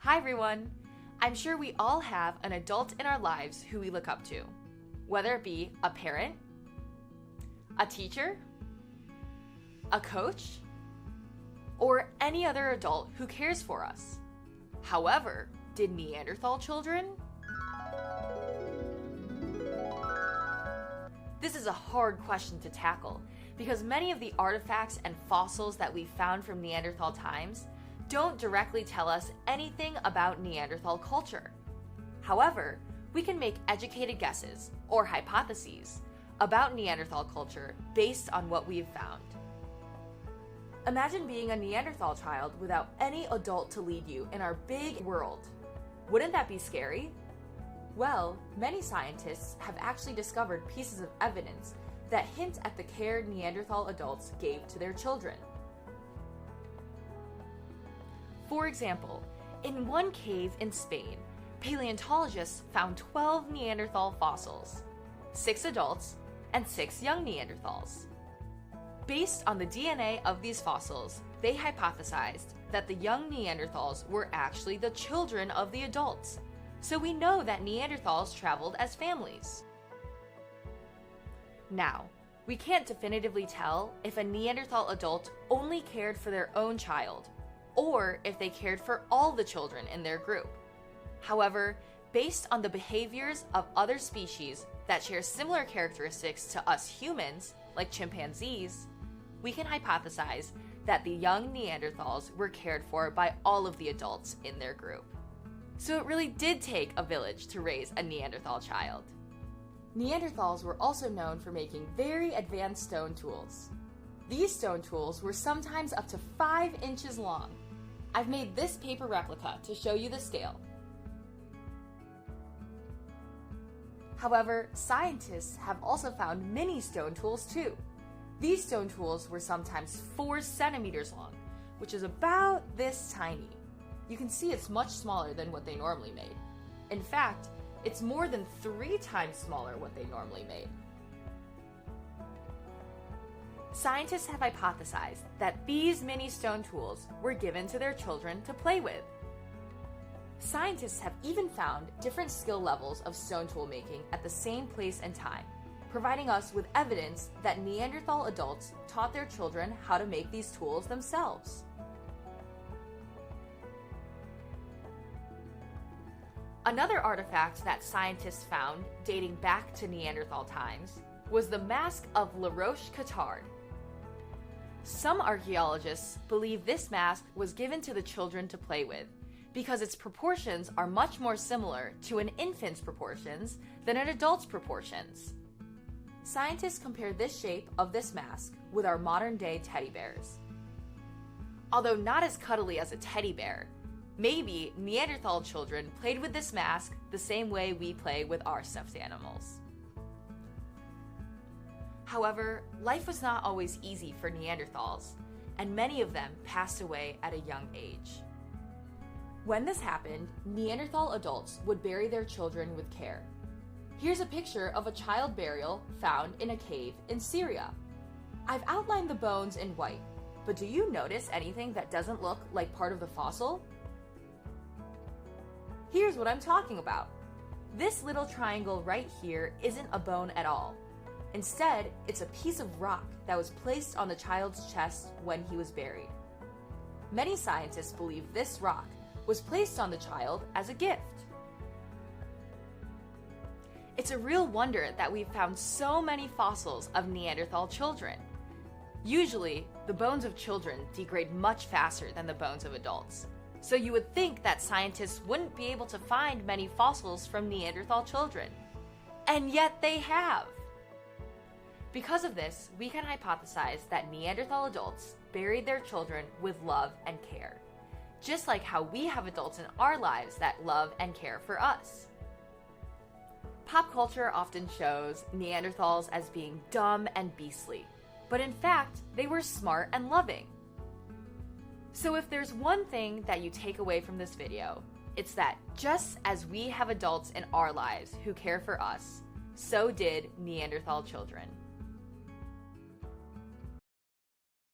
Hi everyone! I'm sure we all have an adult in our lives who we look up to, whether it be a parent, a teacher, a coach, or any other adult who cares for us. However, did Neanderthal children? This is a hard question to tackle because many of the artifacts and fossils that we found from Neanderthal times don't directly tell us anything about Neanderthal culture. However, we can make educated guesses or hypotheses about Neanderthal culture based on what we've found. Imagine being a Neanderthal child without any adult to lead you in our big world. Wouldn't that be scary? Well, many scientists have actually discovered pieces of evidence that hint at the care Neanderthal adults gave to their children. For example, in one cave in Spain, paleontologists found 12 Neanderthal fossils, 6 adults and 6 young Neanderthals. Based on the DNA of these fossils, they hypothesized that the young Neanderthals were actually the children of the adults, so we know that Neanderthals traveled as families. Now, we can't definitively tell if a Neanderthal adult only cared for their own child, or if they cared for all the children in their group. However, based on the behaviors of other species that share similar characteristics to us humans, like chimpanzees, we can hypothesize that the young Neanderthals were cared for by all of the adults in their group. So it really did take a village to raise a Neanderthal child. Neanderthals were also known for making very advanced stone tools. These stone tools were sometimes up to 5 inches long. I've made this paper replica to show you the scale. However, scientists have also found mini stone tools too. These stone tools were sometimes 4 centimeters long, which is about this tiny. You can see it's much smaller than what they normally made. In fact, it's more than 3 times smaller what they normally made. Scientists have hypothesized that these mini stone tools were given to their children to play with. Scientists have even found different skill levels of stone tool making at the same place and time, providing us with evidence that Neanderthal adults taught their children how to make these tools themselves. Another artifact that scientists found dating back to Neanderthal times was the mask of La Roche-Cotard. Some archaeologists believe this mask was given to the children to play with because its proportions are much more similar to an infant's proportions than an adult's proportions. Scientists compare this shape of this mask with our modern-day teddy bears. Although not as cuddly as a teddy bear, maybe Neanderthal children played with this mask the same way we play with our stuffed animals. However, life was not always easy for Neanderthals, and many of them passed away at a young age. When this happened, Neanderthal adults would bury their children with care. Here's a picture of a child burial found in a cave in Syria. I've outlined the bones in white, but do you notice anything that doesn't look like part of the fossil? Here's what I'm talking about. This little triangle right here isn't a bone at all. Instead, it's a piece of rock that was placed on the child's chest when he was buried. Many scientists believe this rock was placed on the child as a gift. It's a real wonder that we've found so many fossils of Neanderthal children. Usually, the bones of children degrade much faster than the bones of adults. So you would think that scientists wouldn't be able to find many fossils from Neanderthal children. And yet they have! Because of this, we can hypothesize that Neanderthal adults buried their children with love and care, just like how we have adults in our lives that love and care for us. Pop culture often shows Neanderthals as being dumb and beastly, but in fact, they were smart and loving. So if there's one thing that you take away from this video, it's that just as we have adults in our lives who care for us, so did Neanderthal children.